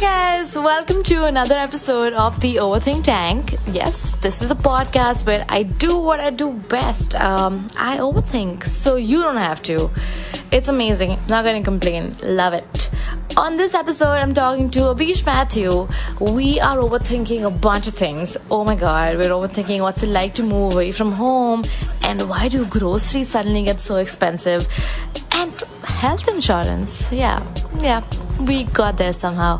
guys, welcome to another episode of the Overthink Tank. Yes, this is a podcast where I do what I do best. I overthink, so you don't have to. It's amazing. Not gonna complain. Love it. On this episode, I'm talking to Abish Mathew. We are overthinking a bunch of things. Oh my god, we're overthinking what's it like to move away from home, and why do groceries suddenly get so expensive, and health insurance. Yeah, we got there somehow.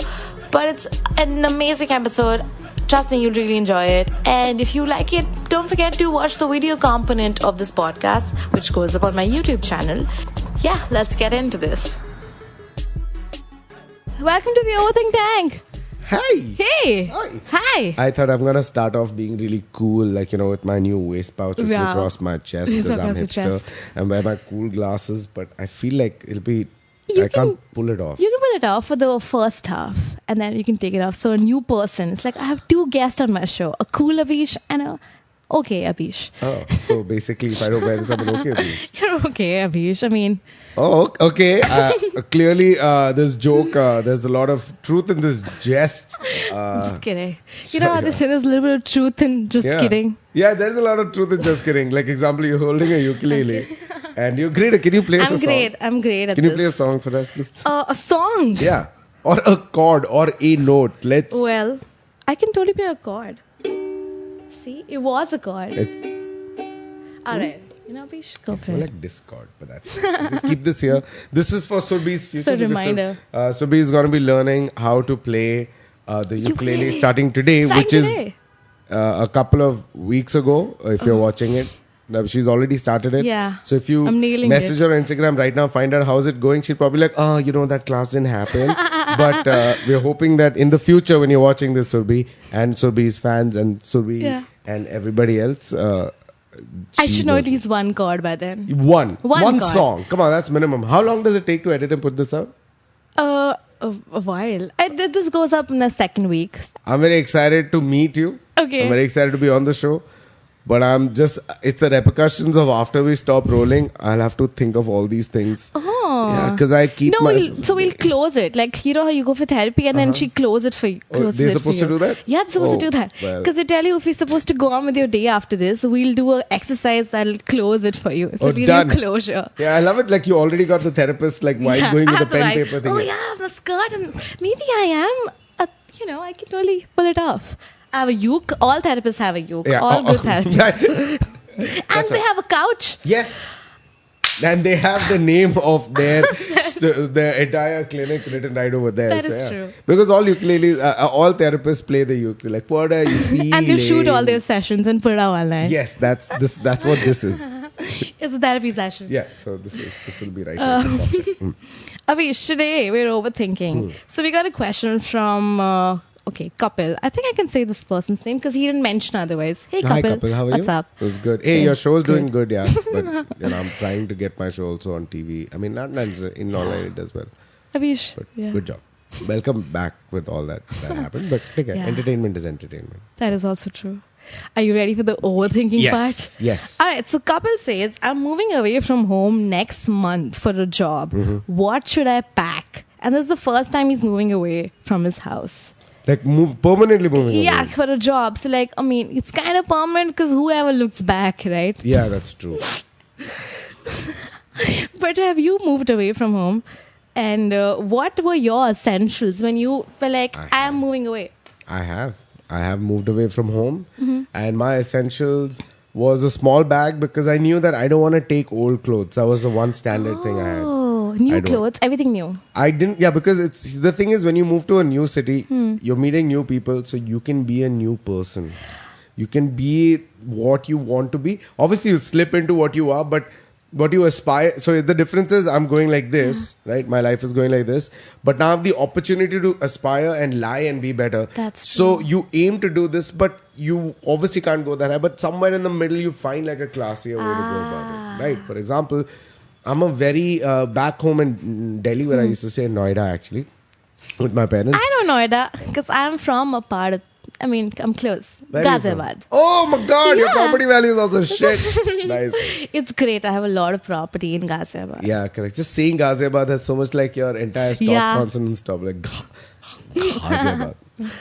But it's an amazing episode. Trust me, you'll really enjoy it. And if you like it, don't forget to watch the video component of this podcast, which goes up on my YouTube channel. Yeah, let's get into this. Welcome to the Overthink Tank. Hi. Hey. Hi. I thought I'm gonna start off being really cool, like, with my new waist pouch which is across my chest because I'm hipster and wear my cool glasses. But I feel like I can't pull it off. You can pull it off for the first half and then you can take it off. So a new person. It's like I have two guests on my show, a cool Abish and a okay Abish. Oh, so basically if I don't wear this, I'm an okay Abish. You're okay Abish. I mean... Oh, okay. Clearly, this joke, there's a lot of truth in this jest. Just kidding. You know how they say there's a little bit of truth in just kidding? Yeah, there's a lot of truth in just kidding. Like, example, you're holding a ukulele and you're great. Can you play us a song? I'm great at this. Can you play a song for us, please? A song? Yeah. Or a chord or a note. Well, I can totally play a chord. See? It was a chord. Alright. Abish, go for it. Like Discord, but that's fine. Just keep this here. This is for Surbhi's future. It's a reminder. Surbhi is going to be learning how to play the ukulele starting today, is a couple of weeks ago. If you're watching it, she's already started it. Yeah. So if you message her on Instagram right now, find out how's it going. She'll probably like, that class didn't happen. But we're hoping that in the future, when you're watching this, Surbhi and Surbhi's fans and Surbhi and everybody else. I should know at least one chord by then. One song. Come on, that's minimum. How long does it take to edit and put this out? A while. This goes up in the second week. I'm very excited to meet you. Okay. I'm very excited to be on the show. But it's the repercussions of after we stop rolling, I'll have to think of all these things. Oh. Yeah, because I keep we'll close it. Like, you know how you go for therapy and then she close it for you. They're supposed to do that? Yeah, they're supposed to do that. Because they tell you if you're supposed to go on with your day after this, we'll do an exercise that'll close it for you. So it'll give you closure. Yeah, I love it. Like, you already got the therapist, like, while going with the pen paper thing. Oh, yeah, I have the skirt and maybe I am, I can totally pull it off. I have a uke. All therapists have a uke. Yeah, all good therapists. And they have a couch. Yes. And they have the name of their entire clinic written right over there. That is true. Because all ukuleles, all therapists play the ukulele. Like, what are you feeling? And they shoot all their sessions and put it out online. Yes, that's what this is. It's a therapy session. Yeah, so this will be right here. Abish, today we're overthinking. So we got a question from... Kapil. I think I can say this person's name because he didn't mention otherwise. Hey, Kapil. Hi, Kapil. How are you? What's up? It was good. Hey, your show is doing good, yeah. But I'm trying to get my show also on TV. I mean, not in online it does well. Abish. But good job. Welcome back with all that happened. But entertainment is entertainment. That is also true. Are you ready for the overthinking part? Yes. Alright, so Kapil says, I'm moving away from home next month for a job. What should I pack? And this is the first time he's moving away from his house. Like permanently moving away? Yeah, for a job. So it's kind of permanent because whoever looks back, right? Yeah, that's true. But have you moved away from home? And what were your essentials when you were like, I am moving away? I have moved away from home. And my essentials was a small bag because I knew that I don't want to take old clothes. That was the one standard thing I had. New clothes, everything new. I didn't, because the thing is when you move to a new city, you're meeting new people, so you can be a new person. You can be what you want to be. Obviously, you'll slip into what you are, but what you aspire. So the difference is I'm going like this, right? My life is going like this. But now I have the opportunity to aspire and lie and be better. That's so true. You aim to do this, but you obviously can't go that high. But somewhere in the middle, you find like a classier way to go about it, right? For example, I'm a very back home in Delhi where I used to stay in Noida actually with my parents. I know Noida because I'm from a part of, I'm close. Ghaziabad. Oh my god, your property value is also shit. Nice. It's great. I have a lot of property in Ghaziabad. Yeah, correct. Just saying Ghaziabad has so much like your entire stop consonant stop. Like Ghaziabad.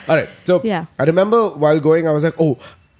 All right. So Yeah. I remember while going, I was like, oh,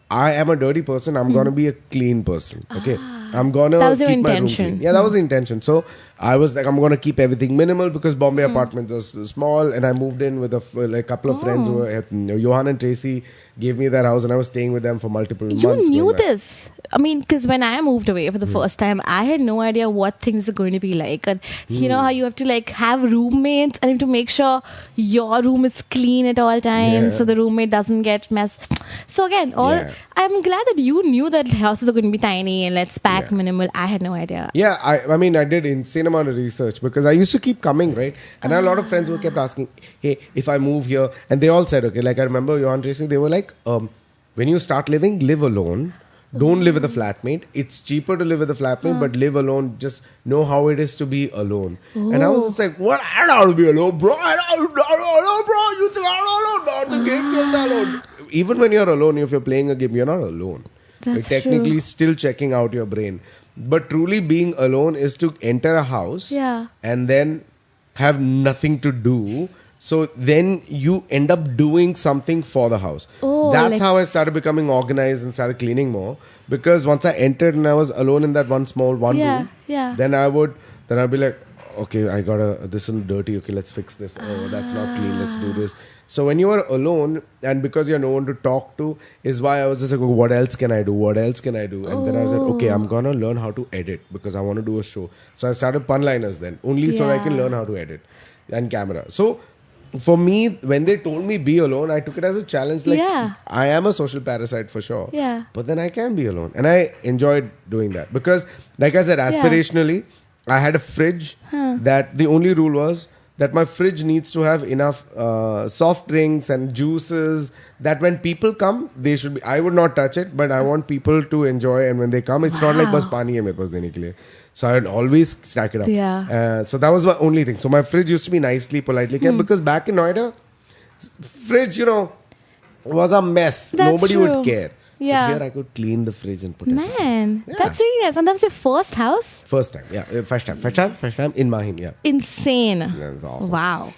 I am a dirty person. I'm going to be a clean person. Okay. I'm going to That was your keep my room intention. clean. Yeah, that was the intention. So I was like, I'm going to keep everything minimal because Bombay apartments are small. And I moved in with a couple of friends who were, Johan and Tracy gave me their house and I was staying with them for multiple months. You knew going back. this. I mean, because when I moved away for the first time, I had no idea what things are going to be like. And you know how you have to like have roommates and you have to make sure your room is clean at all times so the roommate doesn't get messed. So again, I'm glad that you knew that houses are going to be tiny and let's pack minimal. I had no idea. Yeah, I mean, I did insane amount of research because I used to keep coming, right? And I had a lot of friends who kept asking, hey, if I move here, and they all said, okay, like I remember Johan Tracy, they were like, when you start living, live alone. Don't live with a flatmate. It's cheaper to live with a flatmate, but live alone. Just know how it is to be alone. And I was just like, what? I don't want to be alone, bro. I don't alone, bro. You think I'm alone? Not the game, you're not alone. Even when you're alone, if you're playing a game, you're not alone. That's you're technically true. still checking out your brain. But truly being alone is to enter a house and then have nothing to do. So then you end up doing something for the house. That's how I started becoming organized and started cleaning more. Because once I entered and I was alone in that one room, then I'd be like, okay, this is dirty. Okay, let's fix this. Oh, that's not clean. Let's do this. So when you are alone and because you have no one to talk to is why I was just like, what else can I do? What else can I do? And then I was like, okay, I'm going to learn how to edit because I want to do a show. So I started Punliners then, only so I can learn how to edit and camera. So for me, when they told me be alone, I took it as a challenge. Like, I am a social parasite for sure. Yeah. But then I can be alone. And I enjoyed doing that. Because, like I said, aspirationally, I had a fridge that the only rule was that my fridge needs to have enough soft drinks and juices that when people come, they should be... I would not touch it, but I want people to enjoy. And when they come, it's not like bas pani hai mere paas dene ke liye. So I would always stack it up. Yeah. So that was my only thing. So my fridge used to be nicely, politely kept because back in Noida, fridge, was a mess. That's Nobody true. would care. Yeah. But here I could clean the fridge and put it. Man, that's really nice. And that was your first house? First time, yeah. First time in Mahim, yeah. Insane. That's awesome. Wow.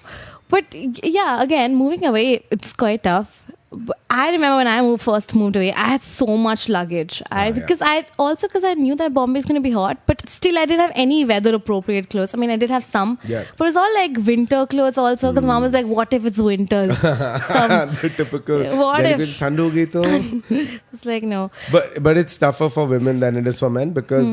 But yeah, again, moving away, it's quite tough. But I remember when I first moved away, I had so much luggage. Because I knew that Bombay is going to be hot, but still I didn't have any weather appropriate clothes. I mean, I did have some, but it was all like winter clothes also. Because mom was like, "What if it's winter?" The typical. What if? Thand ho gayi to? It's like no. But it's tougher for women than it is for men because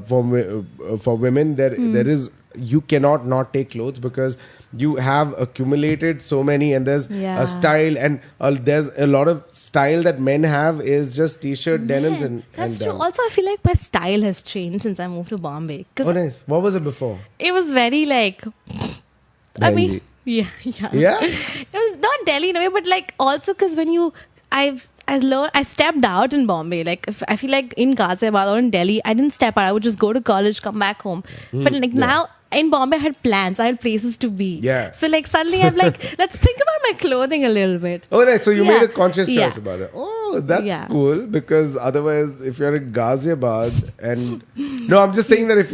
for women there is you cannot not take clothes because you have accumulated so many and there's a style and there's a lot of style that men have is just t-shirt denims and that's true. Also, I feel like my style has changed since I moved to Bombay. Oh, nice. What was it before? It was very like, I mean, yeah. It was not Delhi in a way, but like also because when I stepped out in Bombay. Like I feel like in Ghaziabad or in Delhi, I didn't step out. I would just go to college, come back home. But like now in Bombay, I had plans. I had places to be. Yeah. So like suddenly I'm like, let's think about my clothing a little bit. Oh, right. So you made a conscious choice about it. Oh, that's cool. Because otherwise, if you're in Ghaziabad and no, I'm just saying that if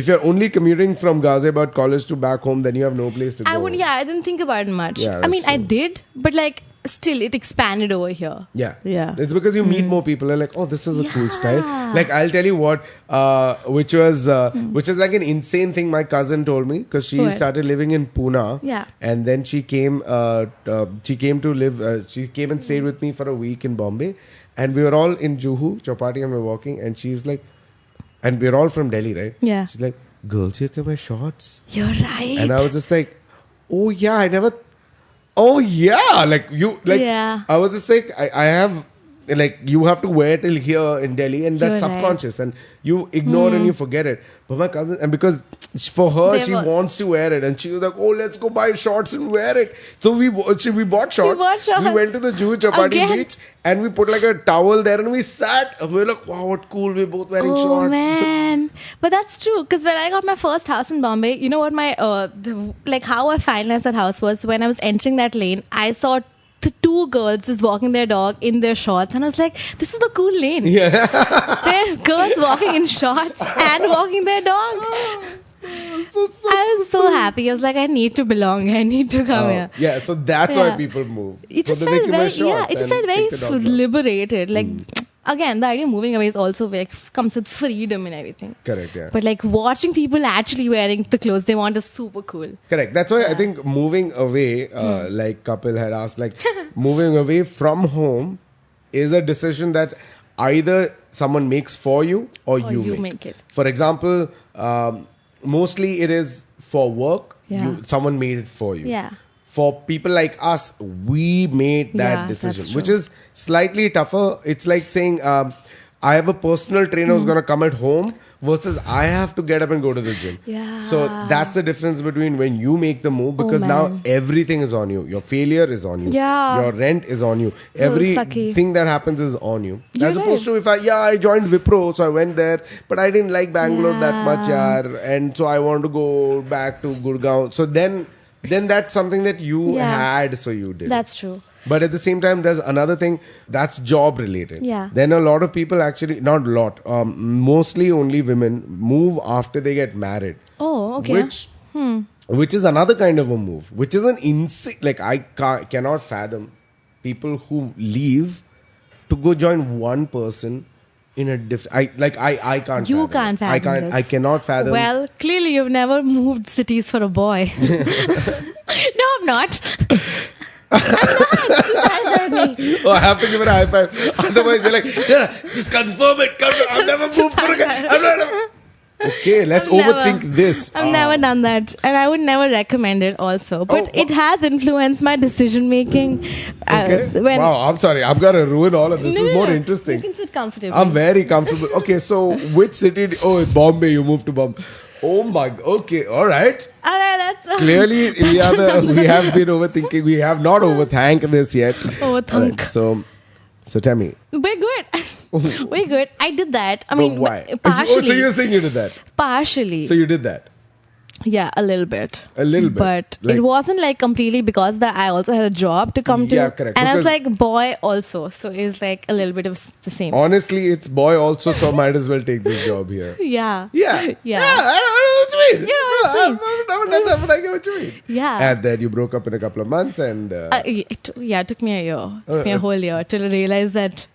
you're only commuting from Ghaziabad college to back home, then you have no place to go. I didn't think about it much. Yeah, I mean, true. I did, but like still it expanded over here. Yeah. It's because you meet more people. They're like, oh, this is a cool style. Like, I'll tell you what, which is like an insane thing my cousin told me because she started living in Pune. Yeah. And then she came to live, she came and stayed with me for a week in Bombay. And we were all in Juhu, Chowpatty, and we were walking. And she's like, and we're all from Delhi, right? Yeah. She's like, girls, here come my shorts. You're right. And I was just like, oh yeah, I was just like, I have, like, you have to wear till here in Delhi and that's subconscious and you ignore and you forget it. But my cousin, and because for her, she wants to wear it and she was like, oh, let's go buy shorts and wear it. So we bought shorts. We went to the Juhu Chowpatty beach and we put like a towel there and we sat and we were like, wow, what cool, we're both wearing shorts. Oh man. But that's true because when I got my first house in Bombay, you know what my, how I finalized that house was when I was entering that lane, I saw two girls just walking their dog in their shorts and I was like, this is the cool lane. Yeah. There are girls walking in shorts and walking their dog. I was so happy. I was like, I need to belong. I need to come here. Yeah, so that's why people move. It just So that felt they can wear very, yeah, shorts it just and felt very take the dogs out. liberated. Like, again, the idea of moving away is also like comes with freedom and everything. Correct, yeah. But like watching people actually wearing the clothes they want is super cool. Correct. That's why I think moving away, like Kapil had asked, like moving away from home is a decision that either someone makes for you or you make it. For example, mostly it is for work. Yeah. Someone made it for you. Yeah. For people like us, we made that Yeah, decision, that's which true. is slightly tougher. It's like saying, I have a personal trainer who's going to come at home versus I have to get up and go to the gym. Yeah. So that's the difference between when you make the move, because now man. everything is on you. Your failure is on you. Yeah. Your rent is on you. So sucky. Everything that happens is on you. You're As opposed right. to if I joined Wipro, so I went there, but I didn't like Bangalore that much, yaar, and so I want to go back to Gurgaon. So then that's something that you had, so you did. That's true. But at the same time, there's another thing that's job related. Yeah. Then a lot of people actually, not a lot, mostly only women move after they get married. Oh, okay. Which is another kind of a move, which is an insane, like I cannot fathom people who leave to go join one person in a different, I can't You fathom can't it. I fathom this. I cannot fathom. Well, clearly you've never moved cities for a boy. No, I'm not. Oh, I have to give it a high five. Otherwise, you're like, yeah, just confirm it. I've never moved for a guy. Okay, let's overthink this. I've never done that, and I would never recommend it also. But it has influenced my decision making. Okay. Wow, I'm sorry. I'm going to ruin all of this. This is more interesting. You can sit comfortably. I'm very comfortable. Okay, so which city? Bombay. You moved to Bombay. Oh my. Okay, all right. All right, that's Clearly, we have been overthinking. We have not overthanked this yet. Overthink. So tell me. We're good. We're good. I did that. I mean, why? partially. So you're saying you did that? Partially. So you did that? Yeah, a little bit. A little bit. But Like- it wasn't like completely because that I also had a job to come to. Yeah, correct. And I was Because- like, boy also. So it's like a little bit of the same. Honestly, it's boy also, so might as well take this job here. Yeah. Yeah. Yeah. I know what you mean. You know what I'm saying. I've never done that, but I get what you mean. Yeah. And then you broke up in a couple of months and... It took me a year. It took me a whole year till I realized that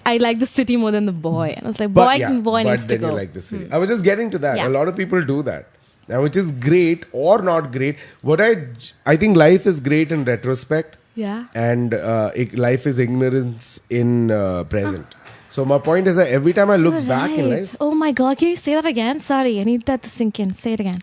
I like the city more than the boy. And I was like, boy needs to then go. you like the city. I was just getting to that. Yeah. A lot of people do that. Now, which is great or not great. What I think life is great in retrospect. Yeah. And life is ignorance in present. So my point is that every time I look You're back in right. life, Oh my God, can you say that again? Sorry, I need that to sink in. Say it again.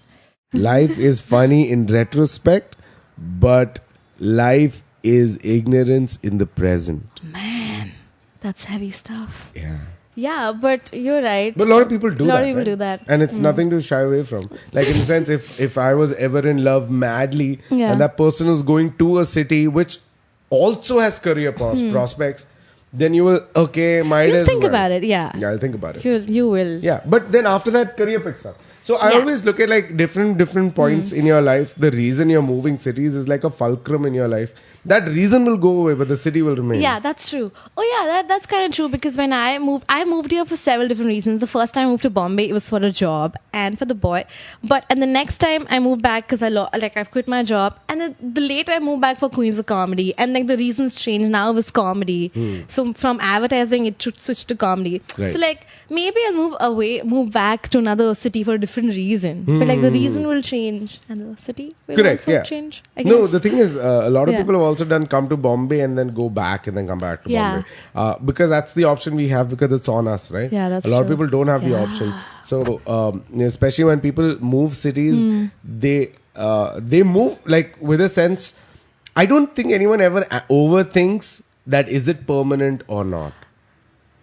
life is funny in retrospect, but life is ignorance in the present. Man, that's heavy stuff. Yeah. Yeah, but you're right. But a lot of people do that. A lot of people right? do that. And it's nothing to shy away from. Like in the sense, if I was ever in love madly Yeah. and that person is going to a city which also has career prospects, then you will, might You'll as think well. about it, yeah. Yeah, I'll think about it. You will. Yeah, but then after that, career picks up. So I Yeah. always look at like different points in your life. The reason you're moving cities is like a fulcrum in your life. That reason will go away, but the city will remain. Yeah, that's true. Oh yeah, that's kind of true because when I moved here for several different reasons. The first time I moved to Bombay, it was for a job and for the boy. And the next time I moved back because I quit my job, and the later I moved back for Queens of Comedy, and like the reasons changed. Now it was comedy. So from advertising, it should switch to comedy. Right. So like maybe I'll move back to another city for a different reason. But like the reason will change, and the city will Correct. also Yeah. change. I No, guess. the thing is, a lot of Yeah. people have also done come to Bombay and then go back and then come back to Yeah. Bombay. Because that's the option we have because it's on us, right? Yeah, that's a lot of true. people don't have the Yeah. option. So especially when people move cities, they move like with a sense. I don't think anyone ever overthinks that is it permanent or not.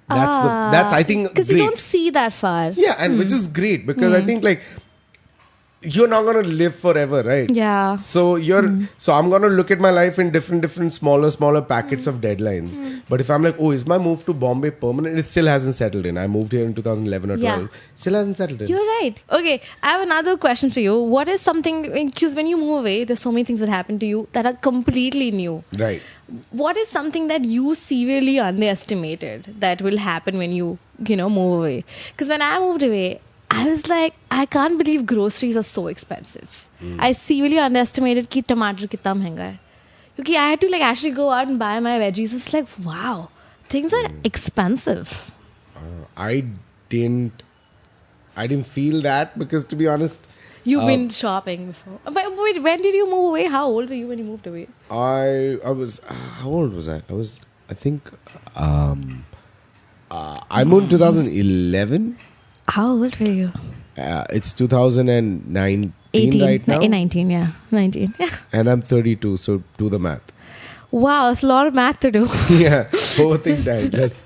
That's I think because great. you don't see that far. Yeah, and which is great because I think like you're not going to live forever, right? Yeah. So so I'm going to look at my life in different smaller packets of deadlines. But if I'm like, is my move to Bombay permanent? It still hasn't settled in. I moved here in 2011 or 12. Yeah. Still hasn't settled in. You're right. Okay, I have another question for you. What is something, because when you move away, there's so many things that happen to you that are completely new. Right. What is something that you severely underestimated that will happen when you move away? Because when I moved away, I was like, I can't believe groceries are so expensive. I seriously underestimated कि टमाटर कितना महंगा है. Because I had to like actually go out and buy my veggies. It's like, wow, things are expensive. I didn't feel that because, to be honest, You've been shopping before. But wait, when did you move away? How old were you when you moved away? I was how old was I? I think I moved in 2011. How old were you? It's 2019 18. right now. 19, yeah. 19. Yeah. And I'm 32, so do the math. Wow, it's a lot of math to do. Yeah, overthink that.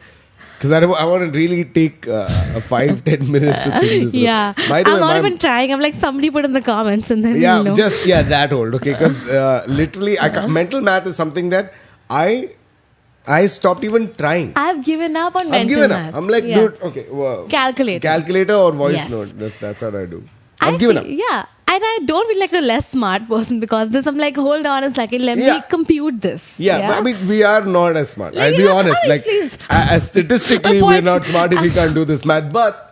Because I want to really take 5-10 minutes to think this. Yeah. By the I'm way, not even trying. I'm like, somebody put in the comments and then yeah, you know. that old. Okay, because literally, mental math is something that I stopped even trying. I've given up on I've mental given math. up. I'm like, dude, okay, well, calculator or voice note. That's what I do. I've given up. Yeah. And I don't feel like a less smart person because this. I'm like, hold on a second, let me compute this. Yeah, but I mean, we are not as smart. I'll be honest. Like, statistically, we're not smart if we can't do this math. But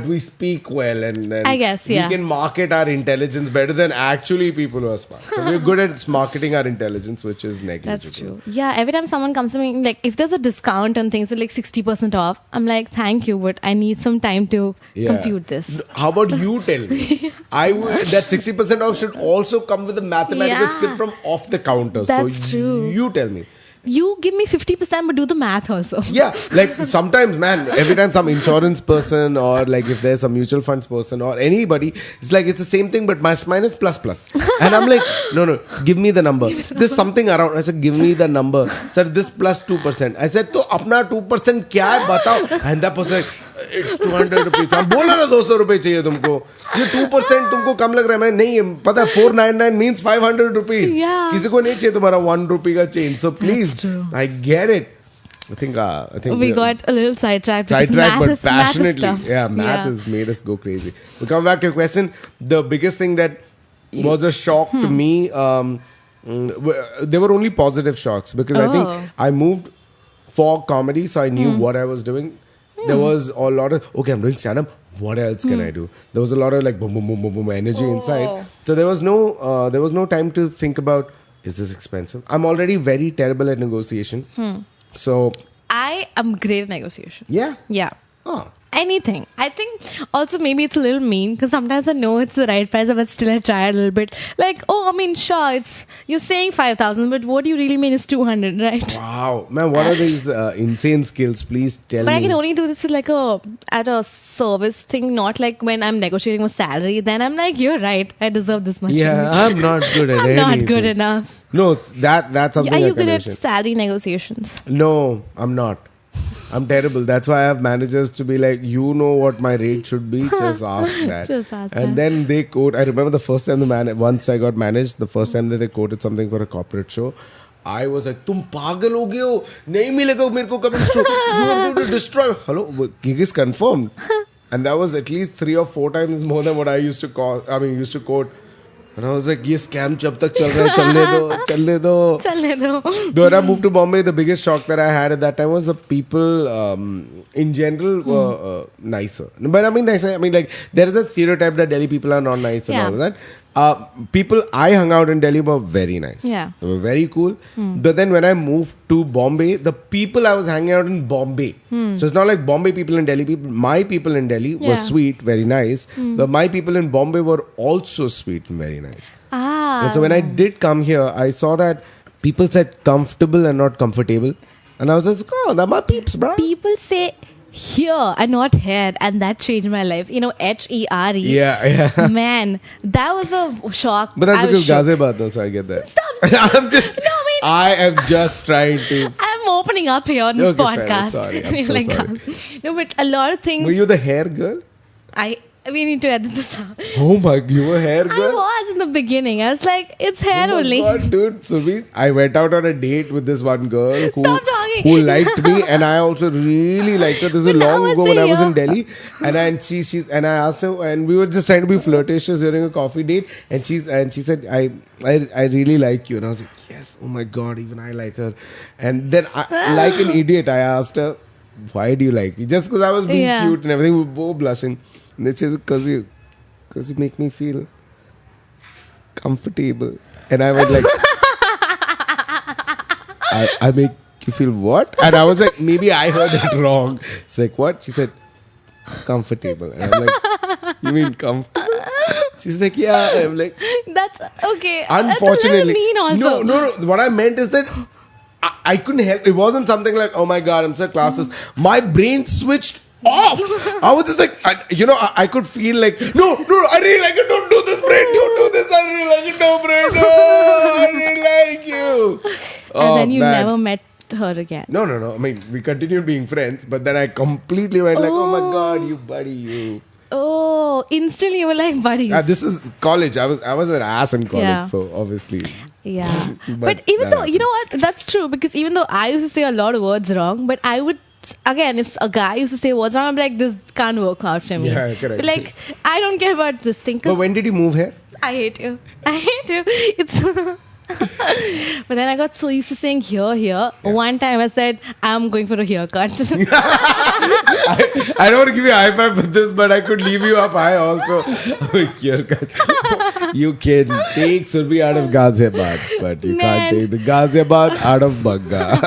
we speak well, and I guess, we can market our intelligence better than actually people who are smart. So we're good at marketing our intelligence, which is negligible. That's true. Yeah, every time someone comes to me, like, if there's a discount on things like 60% off, I'm like, thank you, but I need some time to compute this. How about you tell me? That 60% off should also come with a mathematical skill from off the counter. That's true. You tell me. You give me 50%, but do the math also. Yeah, like sometimes, man, every time some insurance person or like if there's a mutual funds person or anybody, it's like it's the same thing but minus plus. And I'm like, no, give me the number. There's something around. I said, give me the number. Sir, this plus 2%. I said, तो अपना 2% क्या है बताओ? And that person like, it's 200 rupees. हम बोला ना 200 रुपए चाहिए तुमको. ये 2% तुमको कम लग रहा है. मैं नहीं पता 499 means 500 rupees. Yeah. किसी को नहीं चाहिए तुम्हारा 1 rupee का change. So please, I get it. I think we got a little sidetracked, but passionately. Math has made us go crazy. To come back to your question, the biggest thing that was a shock to me, there were only positive shocks because I think I moved for comedy, so I knew what I was doing. There was a lot of, okay, I'm doing stand-up. What else can I do? There was a lot of like boom, boom, boom, boom, boom energy inside. So there was no time to think about, is this expensive? I'm already very terrible at negotiation. So I am great at negotiation. Yeah? Yeah. Oh. Anything. I think also maybe it's a little mean because sometimes I know it's the right price, but still I try a little bit. Like, I mean, sure, you're saying 5,000, but what you really mean is 200, right? Wow. Man, what are these insane skills? Please tell me. But I can only do this at a service thing, not like when I'm negotiating a salary. Then I'm like, you're right. I deserve this much. Yeah, I'm not good at anything. I'm not good enough. No, that's something Are you good at salary negotiations? No, I'm not. I'm terrible. That's why I have managers to be like, you know what my rate should be. Just ask that. And then they quote. I remember the first time once I got managed, the first time that they quoted something for a corporate show, I was like, "Tum pagal ho gaye ho? Nahi milega mere ko kabhi show. You are going to destroy." Hello, gig is confirmed, and that was at least 3 or 4 times more than what I used to quote. And I was like, ये scam जब तक चल रहा है चलने दो. Though when I moved to Bombay, the biggest shock that I had at that time was the people in general were nicer. But I mean nicer. I mean like there is a stereotype that Delhi people are not nice and all that. People I hung out in Delhi were very nice. Yeah. They were very cool. But then when I moved to Bombay, the people I was hanging out in Bombay. So it's not like Bombay people in Delhi. My people in Delhi were sweet, very nice. But my people in Bombay were also sweet and very nice. And so when I did come here, I saw that people said comfortable and not comfortable. And I was just like, oh, they're my peeps, bro. People say here and not here, and that changed my life. HERE. Yeah. Man, that was a shock. But that's because Ghaziabad though, so I get that. Stop. I am just trying to. I'm opening up here on this podcast. Sorry, I'm so sorry. No, but a lot of things. Were you the hair girl? We need to edit this out. Oh my, you were hair girl? I was in the beginning. I was like, it's hair only. Oh my God, dude. Surbhi, I went out on a date with this one girl who liked me, and I also really liked her. This was long ago when I was in Delhi, and I asked her, and we were just trying to be flirtatious during a coffee date, and she said, I really like you, and I was like, yes, oh my God, even I like her. And then like an idiot, I asked her, why do you like me? Just because I was being Yeah. cute and everything, we were both blushing. And they said, because you make me feel comfortable. And I went like, I make you feel what? And I was like, maybe I heard it wrong. It's like, what? She said, comfortable. And I'm like, you mean comfortable? She's like, yeah. I'm like, That's okay. unfortunately. That's a little mean also. No. What I meant is that I couldn't help. It wasn't something like, oh my God, I'm so classes. My brain switched off. I was just like, I could feel like, no, I really like it. Don't do this, brain. Don't do this. I really like it. No, brain. No, I really like you. And then you never met her again. No. I mean, we continued being friends, but then I completely went like, oh my God, you buddy, you. Oh, instantly you were like buddies. This is college. I was an ass in college, Yeah. so obviously. Yeah. But even though, you know what? That's true. Because even though I used to say a lot of words wrong, but I would, again, if a guy used to say words wrong, I'm like, this can't work out for me. Yeah, correct. But like, I don't care about this thing. But when did you move here? I hate you. It's... But then I got so used to saying here. Yeah. One time I said, I'm going for a haircut. I don't want to give you a high five for this, but I could leave you up high also. Haircut. You can take Surbhi out of Ghaziabad, but you can't take the Ghaziabad out of Bagga.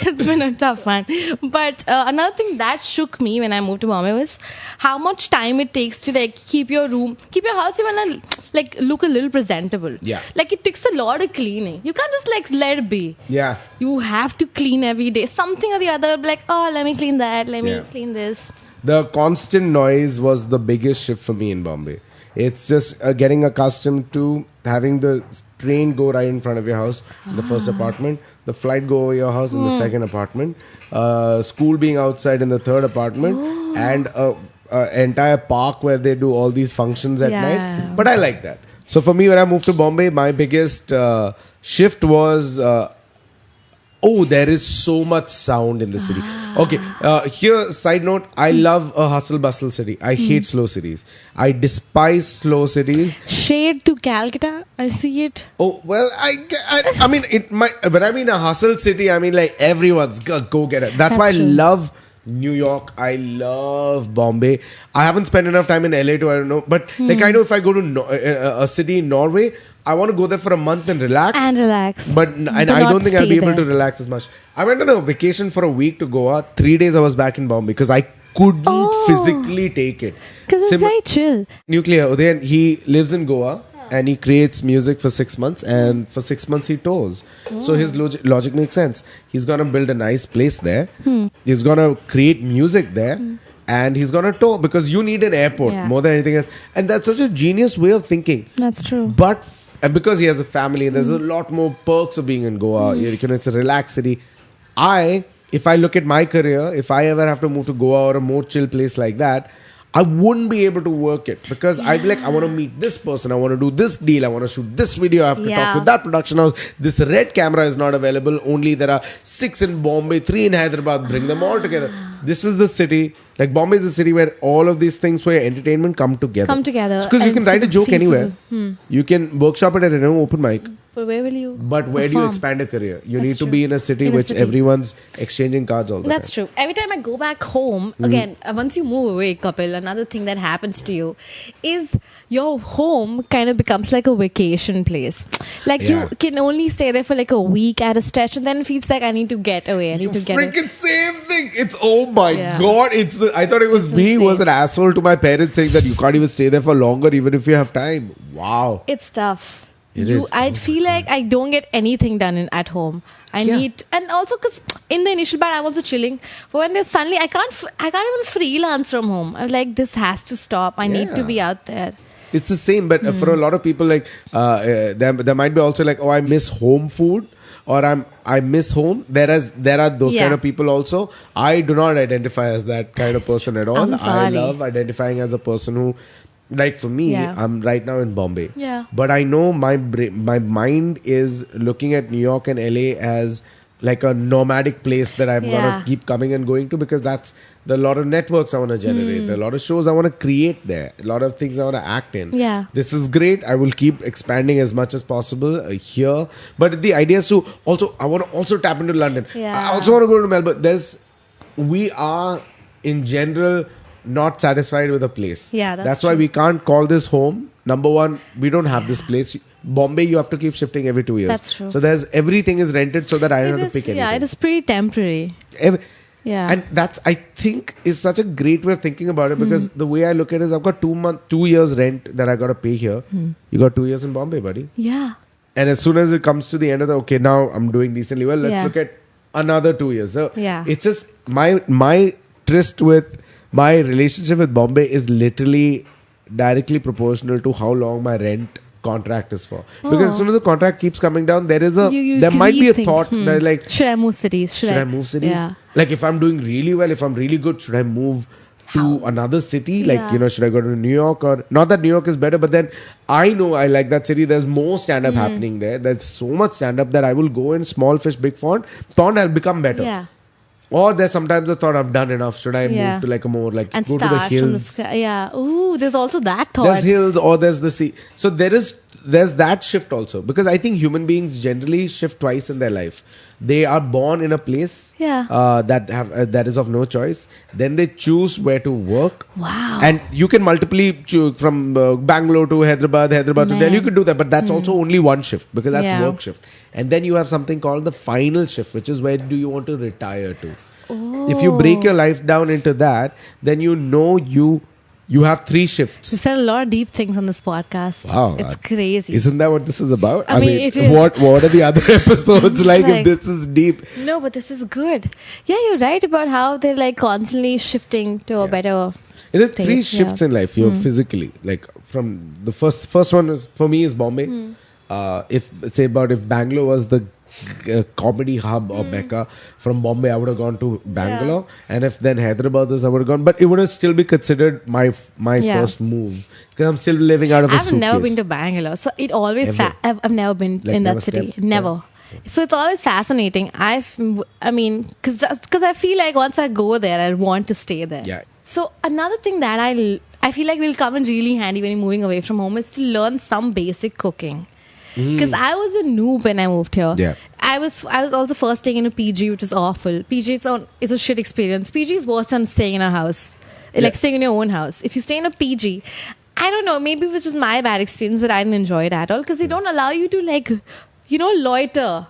It's been a tough one. But another thing that shook me when I moved to Bombay was how much time it takes to like keep your house even like look a little presentable. Yeah. Like it takes a lot of cleaning. You can't just like let it be. Yeah. You have to clean every day. Something or the other. Like, oh, let me clean that. Let me clean this. The constant noise was the biggest shift for me in Bombay. It's just getting accustomed to having the train go right in front of your house in the first apartment, the flight go over your house in the second apartment, school being outside in the third apartment, and an entire park where they do all these functions at night. But I like that. So for me, when I moved to Bombay, my biggest shift was... there is so much sound in the city. Okay, here, side note, I love a hustle bustle city. I hate slow cities. I despise slow cities. Shade to Calcutta, I see it. Oh, well, I mean, it might, when I mean a hustle city, I mean like everyone's go get it. That's why I love New York. I love Bombay. I haven't spent enough time in LA to, I don't know. But like I know if I go to a city in Norway, I want to go there for a month and relax. But I don't think I'll be able to relax as much. I went on a vacation for a week to Goa. 3 days I was back in Bombay because I couldn't physically take it. Because it's very chill. Nuclear Udayan, he lives in Goa and he creates music for 6 months, and for 6 months he tours. So his logic makes sense. He's going to build a nice place there. He's going to create music there. And he's going to tour because you need an airport more than anything else. And that's such a genius way of thinking. That's true. But and because he has a family, there's a lot more perks of being in Goa. It's a relaxed city. If I look at my career, if I ever have to move to Goa or a more chill place like that, I wouldn't be able to work it because I'd be like, I want to meet this person, I want to do this deal, I want to shoot this video, I have to talk to that production house. This red camera is not available. Only there are 6 in Bombay, 3 in Hyderabad. Bring them all together. This is the city. Like Bombay is the city where all of these things for your entertainment come together. Because you can write a joke anywhere. You can workshop it at an open mic. But where will you? But where do you expand a career? You need to be in a city which everyone's exchanging cards all the time. That's true. Every time I go back home, again, once you move away, couple, another thing that happens to you is your home kind of becomes like a vacation place. Like you can only stay there for like a week at a stretch, and then it feels like I need to get away. I need to get away. Freaking same thing. It's oh my god. I thought it was me who was an asshole to my parents saying that you can't even stay there for longer even if you have time. Wow. It's tough. I feel like I don't get anything done at home. I need, and also because in the initial part I'm also chilling. But when there's suddenly I can't even freelance from home. I'm like, this has to stop. I need to be out there. It's the same, but for a lot of people, like there might be also like, oh, I miss home food, or I miss home. There are those kind of people also. I do not identify as that kind of person at all. I love identifying as a person who, like for me, I'm right now in Bombay. Yeah. But I know my mind is looking at New York and LA as like a nomadic place that I'm gonna keep coming and going to, because that's a lot of networks I want to generate. There are a lot of shows I want to create there. A lot of things I want to act in. Yeah. This is great. I will keep expanding as much as possible here. But the idea is to also, I want to also tap into London. Yeah. I also want to go to Melbourne. There's we are in general not satisfied with a place. Yeah, that's why true. we can't call this home. Number one, we don't have this place. Bombay, you have to keep shifting every 2 years. That's true. So everything is rented so that I don't have to pick anything. Yeah, it is pretty temporary. Yeah. And that's, I think, is such a great way of thinking about it, because the way I look at it is I've got 2 years rent that I got to pay here. You got 2 years in Bombay, buddy. Yeah. And as soon as it comes to the end of okay, now I'm doing decently well, let's look at another 2 years. So it's just my tryst with my relationship with Bombay is literally directly proportional to how long my rent contract is for. Because as soon as the contract keeps coming down, there is there might be a thought that like, should I move cities? Should I move cities? Yeah. Like if I'm doing really well, if I'm really good, should I move to another city? Like, should I go to New York? Or not that New York is better, but then I know I like that city. There's more stand-up happening there. There's so much stand-up that I will go in small fish, big pond. I'll become better. Yeah. Or there's sometimes a thought, I've done enough. Should I move to like a more like and go to the hills? From the sky. Yeah. Ooh, there's also that thought. There's hills or there's the sea. So there's that shift also, because I think human beings generally shift twice in their life. They are born in a place that is of no choice. Then they choose where to work. Wow. And you can multiply choose from Bangalore to Hyderabad to Delhi. You could do that, but that's also only one shift, because that's work shift. And then you have something called the final shift, which is where do you want to retire to. If you break your life down into that, then you have 3 shifts. You said a lot of deep things on this podcast. Wow. It's crazy. Isn't that what this is about? I mean, it is. What are the other episodes like if this is deep? No, but this is good. Yeah, you're right about how they're like constantly shifting to a better There are state. 3 shifts in life. You're physically, like from the first one is for me is Bombay. If Bangalore was the comedy hub or Mecca, from Bombay I would have gone to Bangalore, and if then Hyderabad is, I would have gone, but it would have still be considered my first move, because I'm still living out of a suitcase. I've never been to Bangalore, so it always I've never been in that city. Never. So it's always fascinating. I mean, because I feel like once I go there, I want to stay there. Yeah. So another thing that I feel like will come in really handy when you're moving away from home is to learn some basic cooking. Because I was a noob when I moved here. Yeah. I was also first staying in a PG, which is awful. PG it's a shit experience. PG is worse than staying in a house, like staying in your own house. If you stay in a PG, I don't know, maybe it was just my bad experience, but I didn't enjoy it at all, because they don't allow you to loiter.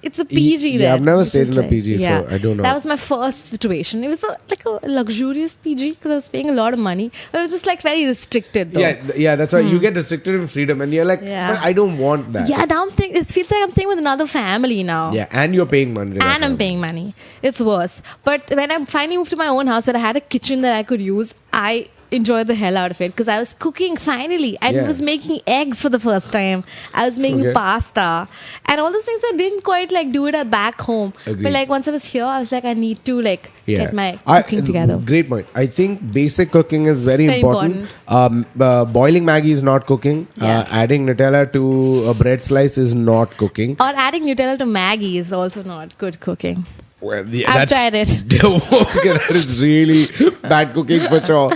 It's a PG there. I've never stayed in a PG, so I don't know. That was my first situation. It was like a luxurious PG, because I was paying a lot of money. It was just like very restricted though. Yeah, that's why you get restricted in freedom, and you're like, but I don't want that. Yeah, now it feels like I'm staying with another family now. Yeah, and you're paying money. And I'm paying money. It's worse. But when I finally moved to my own house, where I had a kitchen that I could use, I enjoyed the hell out of it, because I was cooking finally. I was making eggs for the first time. I was making pasta and all those things. I didn't quite like do it back home. Agreed. But like once I was here, I was like, I need to get my cooking together. Great point. I think basic cooking is very important. Boiling Maggi is not cooking. Adding Nutella to a bread slice is not cooking. Or adding Nutella to Maggi is also not good cooking. Well, I've tried it. Okay, that is really bad cooking for sure.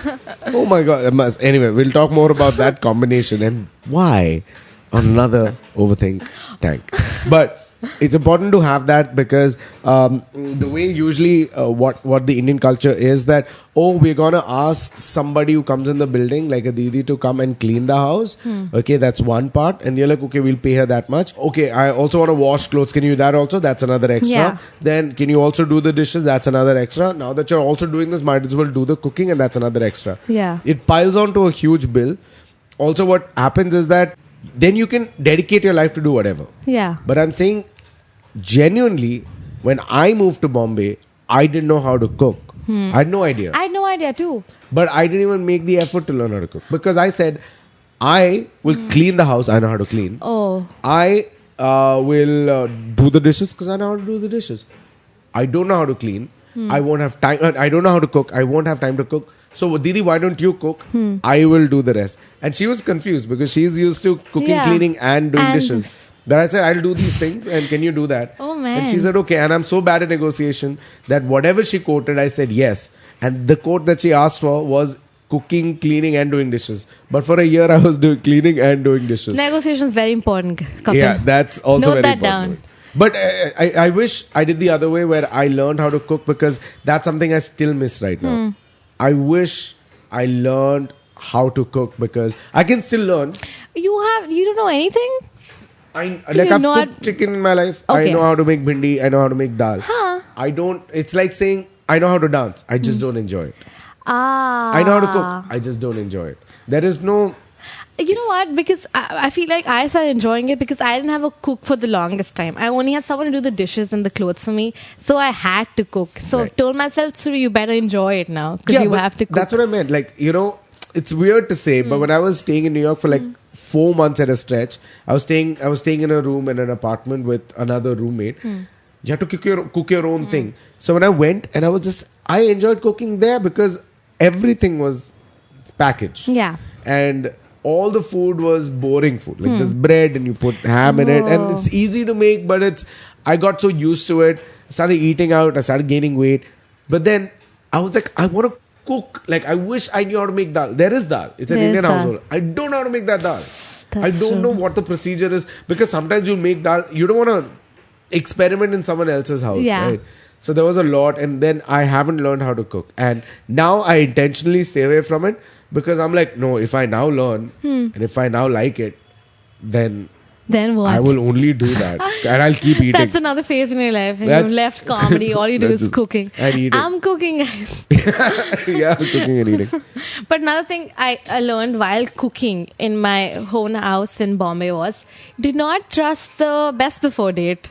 Oh my god. Anyway, we'll talk more about that combination and why on another Overthink tank. But it's important to have that, because the way usually what the Indian culture is that, we're going to ask somebody who comes in the building, like a didi, to come and clean the house. Okay, that's one part. And you're like, okay, we'll pay her that much. Okay, I also want to wash clothes. Can you do that also? That's another extra. Yeah. Then can you also do the dishes? That's another extra. Now that you're also doing this, might as well do the cooking, and that's another extra. Yeah. It piles on to a huge bill. Also, what happens is that then you can dedicate your life to do whatever. Yeah. But I'm saying, genuinely, when I moved to Bombay, I didn't know how to cook. I had no idea. I had no idea too. But I didn't even make the effort to learn how to cook, because I said, I will clean the house. I know how to clean. I will do the dishes, because I know how to do the dishes. I don't know how to clean. I won't have time. I don't know how to cook. I won't have time to cook. So, Didi, why don't you cook? I will do the rest. And she was confused, because she's used to cooking, cleaning, and doing dishes. Then I said, I'll do these things, and can you do that? Oh, man. And she said, okay. And I'm so bad at negotiation that whatever she quoted, I said yes. And the quote that she asked for was cooking, cleaning, and doing dishes. But for a year, I was doing cleaning and doing dishes. Negotiation is very important, couple. Yeah, that's also Note very that important. down. But I wish I did the other way where I learned how to cook, because that's something I still miss right now. I wish I learned how to cook, because I can still learn. You don't know anything? I've cooked chicken in my life. Okay. I know how to make bhindi. I know how to make dal. Huh. It's like saying I know how to dance. I just don't enjoy it. I know how to cook. I just don't enjoy it. There is no... You know what? Because I feel like I started enjoying it because I didn't have a cook for the longest time. I only had someone to do the dishes and the clothes for me. So I had to cook. So I told myself, so you better enjoy it now because you have to cook. That's what I meant. Like, it's weird to say, but when I was staying in New York for like 4 months at a stretch, I was staying in a room in an apartment with another roommate. You have to cook your own thing. So when I went, and I enjoyed cooking there because everything was packaged. Yeah. And all the food was boring food. Like there's bread and you put ham in it, and it's easy to make, but I got so used to it. I started eating out. I started gaining weight. But then I was like, I want to cook. Like, I wish I knew how to make dal. There is dal. It's an Indian household. I don't know how to make that dal. I don't know what the procedure is, because sometimes you make dal. You don't want to experiment in someone else's house, right? So there was a lot, and then I haven't learned how to cook. And now I intentionally stay away from it, because I'm like, no, if I now learn and if I now like it, then what? I will only do that, and I'll keep eating. That's another phase in your life. And you've left comedy. All you do is cooking. And eating. I'm cooking, guys. Yeah, cooking and eating. But another thing I learned while cooking in my own house in Bombay was, do not trust the best before date.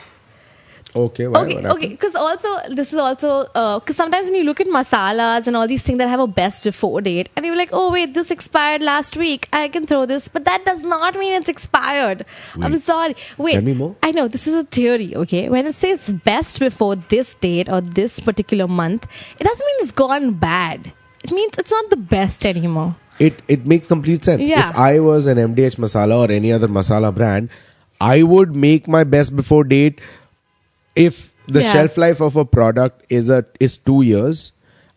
Okay, why? Okay. Because sometimes when you look at masalas and all these things that have a best before date, and you're like, oh wait, this expired last week, I can throw this, but that does not mean it's expired. I'm sorry. Wait, tell me more. I know this is a theory. Okay, when it says best before this date or this particular month, it doesn't mean it's gone bad. It means it's not the best anymore. It makes complete sense. Yeah. If I was an MDH masala or any other masala brand, I would make my best before date. If the shelf life of a product is 2 years,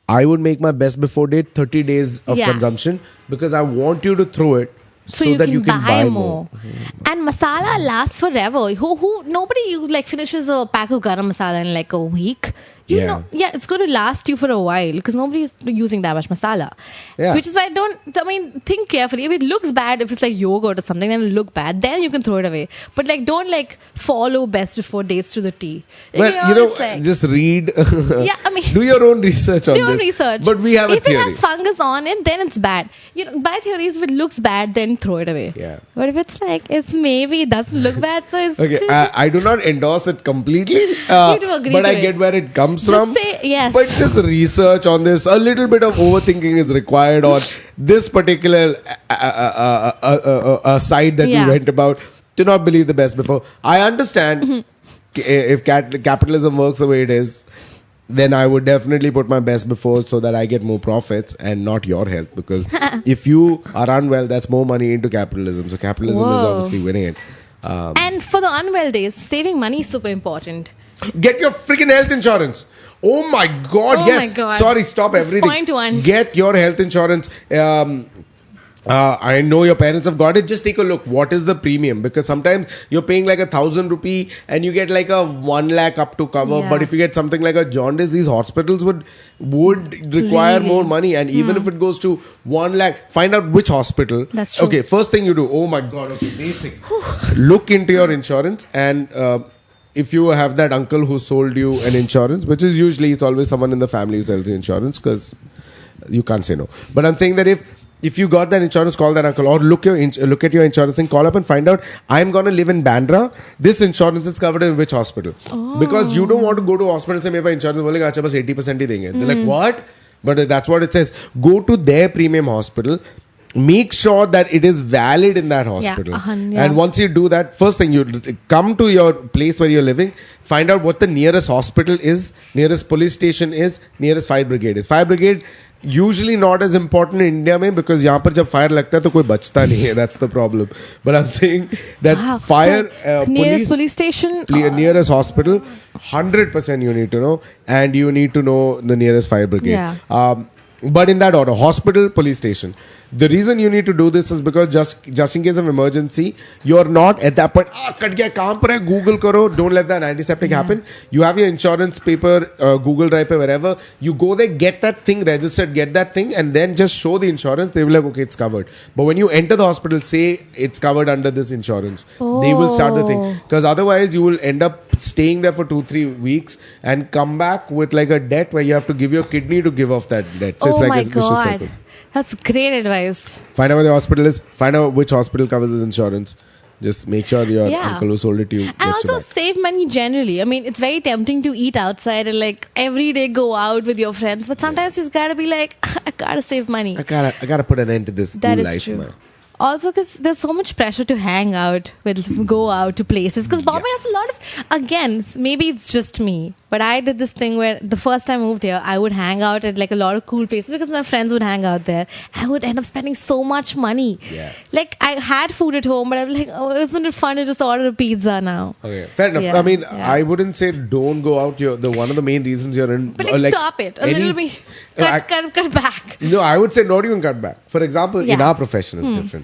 I would make my best before date 30 days of consumption, because I want you to throw it so that you can buy more. And masala lasts forever. Nobody finishes a pack of garam masala in like a week. It's going to last you for a while, because nobody is using that much masala. Yeah. Which is why think carefully. If it looks bad, if it's like yogurt or something, then it'll look bad. Then you can throw it away. But don't follow best before dates to the T. Just read. Do your own research on this. Do your own research. But we have a theory. If it has fungus on it, then it's bad. By theories, if it looks bad, then throw it away. Yeah. But if it's it doesn't look bad, so it's okay. I do not endorse it completely. You do agree but to I get where it comes from. Just say yes. But just research on this. A little bit of overthinking is required on this particular site that we went about. Do not believe the best before. I understand if capitalism works the way it is, then I would definitely put my best before so that I get more profits and not your health. Because if you are unwell, that's more money into capitalism. So capitalism is obviously winning it. And for the unwell days, saving money is super important. Get your freaking health insurance. Oh my God, yes. My God. Sorry, stop everything. Point one. Get your health insurance. I know your parents have got it. Just take a look. What is the premium? Because sometimes you're paying like 1,000 rupee and you get like a 1 lakh up to cover. Yeah. But if you get something like a jaundice, these hospitals would require more money. And even if it goes to 1 lakh, find out which hospital. That's true. Okay, first thing you do. Oh my God. Okay, basic. Look into your insurance, and if you have that uncle who sold you an insurance, which is usually, it's always someone in the family who sells you insurance, because you can't say no. But I'm saying that if you got that insurance, call that uncle, or look at your insurance and call up and find out, I'm going to live in Bandra. This insurance is covered in which hospital? Because you don't want to go to hospital and say, "Mera insurance bolega, acha bas 80% hi denge." They're like, what? But that's what it says. Go to their premium hospital. Make sure that it is valid in that hospital. And once you do that, first thing, you come to your place where you're living, find out what the nearest hospital is, nearest police station is, nearest fire brigade is. Fire brigade usually not as important in India mein, because yahan par jab fire lagta hai to koi bachta nahi hai. That's the problem. But I'm saying that fire, nearest police station, nearest hospital, 100% you need to know, and you need to know the nearest fire brigade. But in that order, hospital, police station. The reason you need to do this is because just in case of emergency, you're not at that point, cut gaya, kahan par hai, Google karo, don't let that antiseptic happen. You have your insurance paper, Google Drive, wherever. You go there, get that thing registered, get that thing, and then just show the insurance. They will be like, okay, it's covered. But when you enter the hospital, say it's covered under this insurance. They will start the thing. Because otherwise, you will end up staying there for 2-3 weeks and come back with like a debt where you have to give your kidney to give off that debt. So it's like a vicious cycle. That's great advice. Find out where the hospital is. Find out which hospital covers his insurance. Just make sure your uncle who sold it to you. And also save money generally. I mean, it's very tempting to eat outside and like every day go out with your friends. But sometimes you just gotta be like, I gotta save money. I gotta put an end to this that cool is life, true. man. Also, because there's so much pressure to hang out, go out to places. Because Bombay has a lot of, again, maybe it's just me, but I did this thing where the first time I moved here, I would hang out at like a lot of cool places because my friends would hang out there. I would end up spending so much money. Yeah. Like I had food at home, but I'm like, oh, isn't it fun to just order a pizza now? Okay, fair enough. Yeah. I mean, I wouldn't say don't go out. One of the main reasons you're in. But like, stop it a little bit. Cut back. No, I would say not even cut back. For example, in our profession, it's different.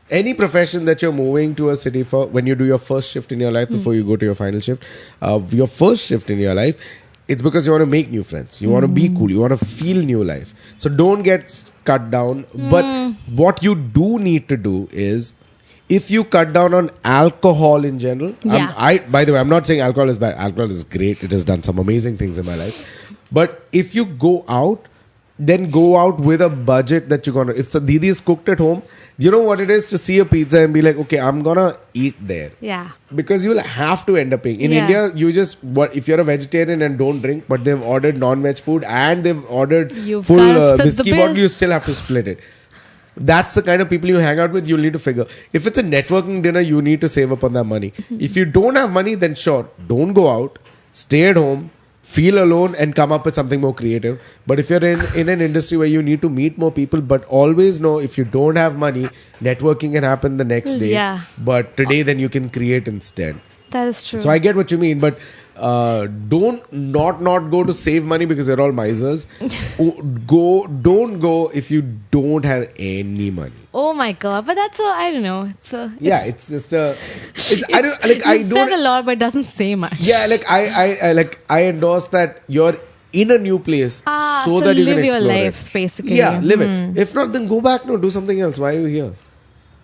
Any profession that you're moving to a city for, when you do your first shift in your life before you go to your final shift, your first shift in your life, it's because you want to make new friends. You want to be cool. You want to feel new life. So don't get cut down. But what you do need to do is, if you cut down on alcohol in general, by the way, I'm not saying alcohol is bad. Alcohol is great. It has done some amazing things in my life. But if you go out, then go out with a budget that you're gonna. If the Didi is cooked at home, you know what it is to see a pizza and be like, okay, I'm gonna eat there. Yeah. Because you'll have to end up paying. In India, you just if you're a vegetarian and don't drink, but they've ordered non-veg food and they've ordered full whiskey bottle, you still have to split it. That's the kind of people you hang out with. You'll need to figure. If it's a networking dinner, you need to save up on that money. If you don't have money, then sure, don't go out. Stay at home. Feel alone and come up with something more creative. But if you're in an industry where you need to meet more people, but always know if you don't have money, networking can happen the next day. Yeah. But today, then you can create instead. That is true. So I get what you mean, but don't not go to save money because they're all misers. Don't go if you don't have any money. Oh my god! But that's I don't know. It's just a. I don't like. I don't. Said a lot, but doesn't say much. Yeah, like I endorse that you're in a new place so that you can live explore your life it. Basically. Yeah, live it. If not, then go back. No, do something else. Why are you here?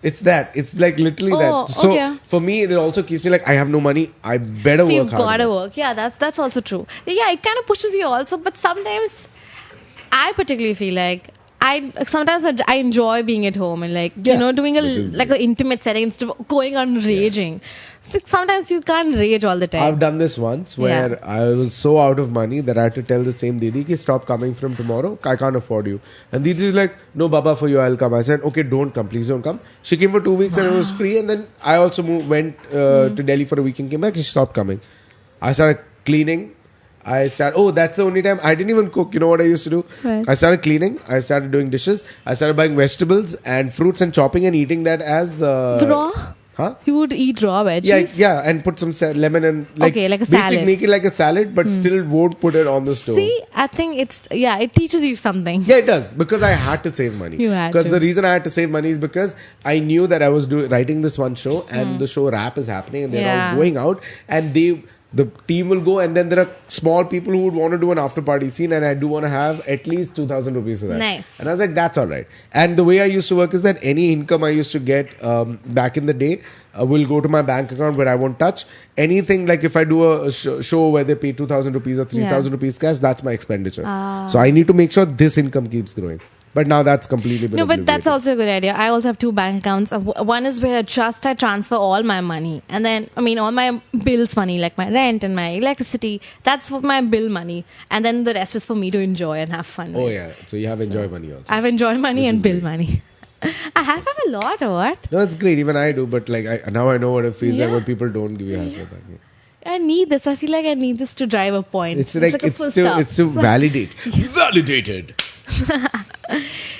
It's that. It's like literally that. So for me, it also keeps me like, I have no money. I better work hard. You've got to work. Yeah, that's also true. Yeah, it kind of pushes you also. But sometimes, I particularly feel like sometimes I enjoy being at home and doing an intimate setting instead of going on raging. Yeah. So sometimes you can't rage all the time. I've done this once where I was so out of money that I had to tell the same Didi ki stop coming from tomorrow. I can't afford you. And Didi is like, no Baba, for you I'll come. I said, okay, don't come. Please don't come. She came for 2 weeks and it was free. And then I also went to Delhi for a week and came back. She stopped coming. I started cleaning. That's the only time I didn't even cook. You know what I used to do? Right. I started cleaning. I started doing dishes. I started buying vegetables and fruits and chopping and eating that as raw. Huh? You would eat raw veggies? Yeah, and put some lemon and like a salad. Make it like a salad, but still won't put it on the stove. See, I think it teaches you something. Yeah, it does, because I had to save money. Because the reason I had to save money is because I knew that I was writing this one show and the show Rap is happening and they're all going out and the team will go, and then there are small people who would want to do an after party scene, and I do want to have at least 2,000 rupees of that. Nice. And I was like, that's all right. And the way I used to work is that any income I used to get back in the day will go to my bank account where I won't touch. Anything like if I do a show where they pay 2,000 rupees or 3,000 rupees cash, that's my expenditure. So I need to make sure this income keeps growing. But now that's completely been but that's also a good idea. I also have 2 bank accounts. One is where I transfer all my money. And then, all my bills money, like my rent and my electricity, that's for my bill money. And then the rest is for me to enjoy and have fun with. Yeah. So you have enjoy money also. I have enjoy money and bill money. I have a lot, or what? No, it's great. Even I do. But now I know what it feels like when people don't give you half of that. I need this. I feel like I need this to drive a point. It's to validate. Validated.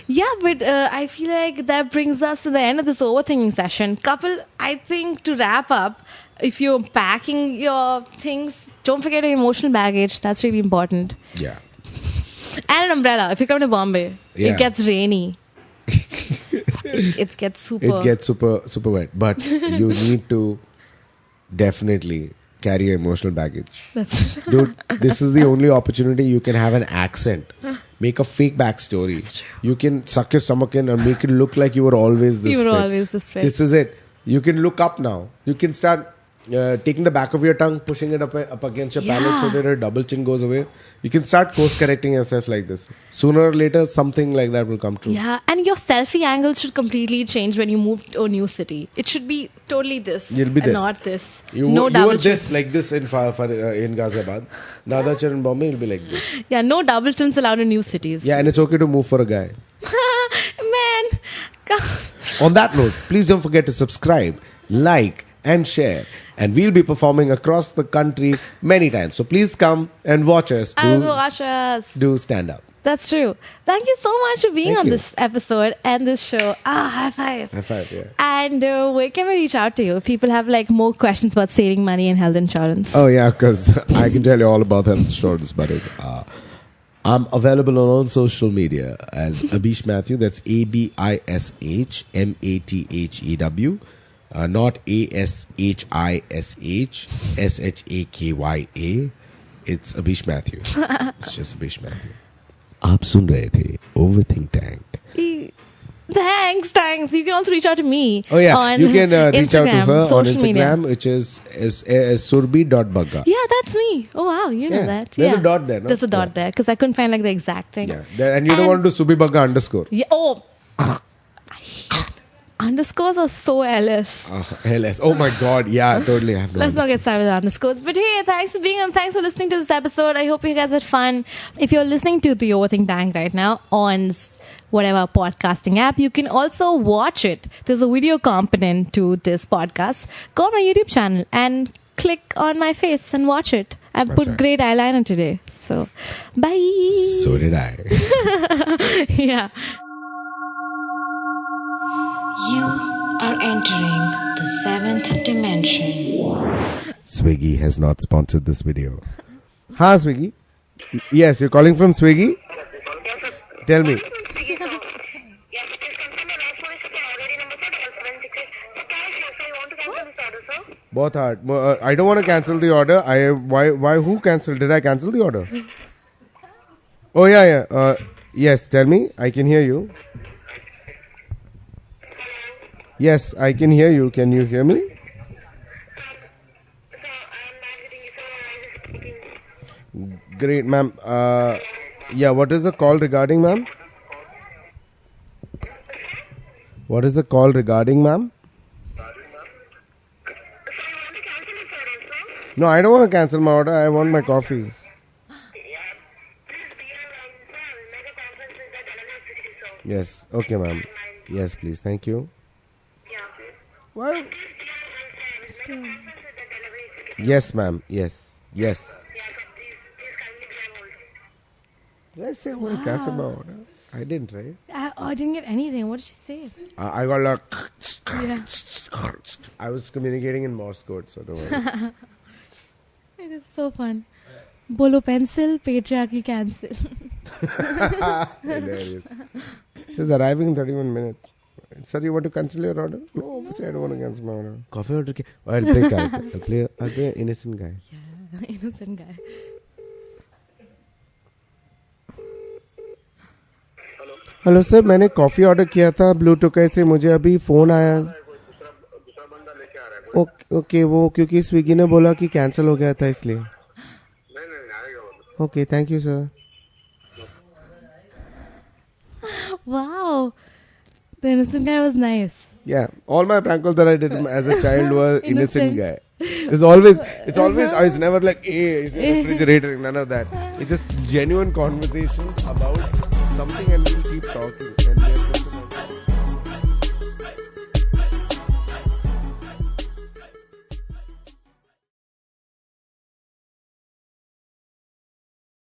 Yeah, but I feel like that brings us to the end of this overthinking session. Couple, I think to wrap up, if you're packing your things, don't forget your emotional baggage. That's really important. Yeah. And an umbrella. If you come to Bombay, Yeah. it gets rainy. It gets super. It gets super wet. But you need to definitely carry your emotional baggage. That's Dude, this is the only opportunity you can have an accent. Make a fake backstory. You can suck your stomach in and make it look like you were always this You were fit. always this fit. This is it. You can look up now. You can start taking the back of your tongue, pushing it up against your palate so that your double chin goes away. You can start course correcting yourself like this. Sooner or later, something like that will come true. Yeah, and your selfie angles should completely change when you move to a new city. It should be totally this. You'll be and this. not this. You no were double this chins. like this in Ghaziabad. Nadachar in Bombay will be like this. Yeah, no double chins allowed in new cities. Yeah, and it's okay to move for a guy. Man. Come. On that note, please don't forget to subscribe, like, and share. And we'll be performing across the country many times. So please come and watch us. And watch us. Do stand up. That's true. Thank you so much for being Thank on you. this episode and this show. High five. High five, yeah. And where can we reach out to you if people have like more questions about saving money and health insurance? Oh, yeah, because I can tell you all about health insurance, buddies. I'm available on all social media as Abish Mathew. That's ABISHMATHEW. Not ASHISHSHAKYA. It's Abish Mathew. It's just Abish Mathew. आप सुन रहे थे Overthink Tank. Thanks. You can also reach out to me. Oh yeah, on you can reach out to Instagram, her on social Instagram, media. which is Surbhi.Bagga. Yeah, that's me. Oh wow, you know Yeah. that. There's a Yeah. dot there, no? There's a dot Yeah. there because I couldn't find like the exact thing. Yeah, and you don't want to do Surbhi Bagga underscore. Yeah. Oh. Underscores are so LS. LS. Oh my god, yeah, totally. I have no Let's not underscore. get started with underscores. But hey, thanks for being on. Thanks for listening to this episode. I hope you guys had fun. If you're listening to the Overthink Tank right now on whatever podcasting app, you can also watch it. There's a video component to this podcast. Go on my YouTube channel and click on my face and watch it. I That's put right. great eyeliner today. So, bye. So did I. Yeah. You are entering the 7th dimension. Swiggy has not sponsored this video. Hi, Swiggy. Yes, you're calling from Swiggy? Tell me. Both hard. I don't want to cancel the order. Why? Who cancelled? Did I cancel the order? Oh yeah. Yes. Tell me. I can hear you. Yes, I can hear you. Can you hear me? Great, ma'am. Yeah. What is the call regarding, ma'am? What is the call regarding, ma'am? No, I don't want to cancel my order. I want my coffee. Yes. Okay, ma'am. Yes, please. Thank you. Well. Yes, ma'am. Yes. Did I say I want to cancel my order? I didn't, right? I didn't get anything. What did she say? I got like. Yeah. I was communicating in Morse code, so don't worry. It is so fun. Bolo pencil, patriarchy cancel. Hilarious. It says arriving in 31 minutes. Sir, you want to cancel your order? No, obviously I don't want to cancel my order. Coffee order? I'll play character. I'll play an innocent guy. Yeah, innocent guy. Hello sir, मैंने coffee order किया था blue Tokai से. मुझे अभी phone आया. Okay, वो क्योंकि Swiggy ने बोला कि कैंसिल हो गया था इसलिए. Okay, thank you sir. Wow. The innocent guy was nice. Yeah, all my prank calls that I did as a child were innocent guy. It's always, I was never like, hey, it's a refrigerator, none of that. It's just genuine conversations about something and we'll keep talking. And